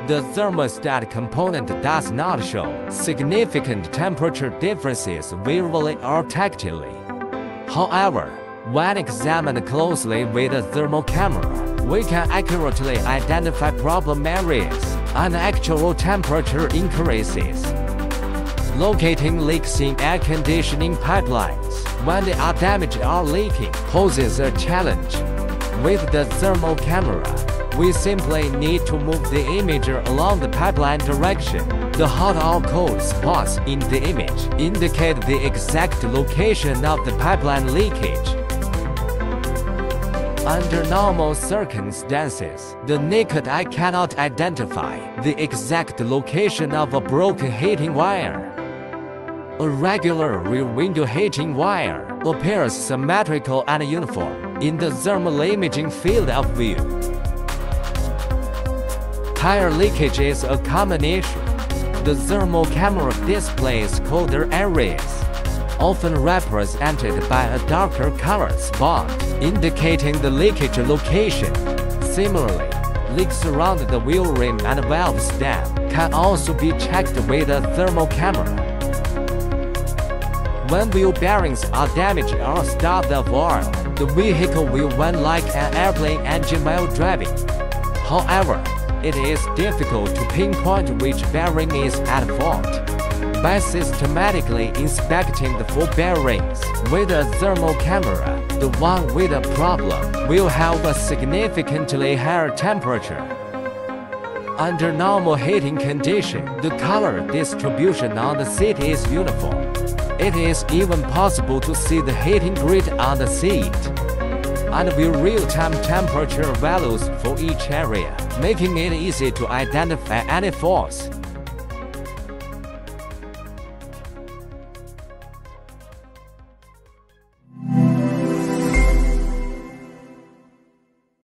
The thermostat component does not show significant temperature differences visually or tactilely. However, when examined closely with a thermal camera, we can accurately identify problem areas and actual temperature increases. Locating leaks in air conditioning pipelines when they are damaged or leaking poses a challenge. With the thermal camera, we simply need to move the imager along the pipeline direction. The hot or cold spots in the image indicate the exact location of the pipeline leakage. Under normal circumstances, the naked eye cannot identify the exact location of a broken heating wire. A regular rear window heating wire appears symmetrical and uniform in the thermal imaging field of view. Tire leakage is a common issue. The thermal camera displays colder areas, often represented by a darker color spot, indicating the leakage location. Similarly, leaks around the wheel rim and valve stem can also be checked with a thermal camera. When wheel bearings are damaged or starved of oil, the vehicle will run like an airplane engine while driving. However, it is difficult to pinpoint which bearing is at fault. By systematically inspecting the four bearings with a thermal camera, the one with a problem will have a significantly higher temperature. Under normal heating conditions, the color distribution on the seat is uniform. It is even possible to see the heating grid on the seat and view real-time temperature values for each area, making it easy to identify any faults.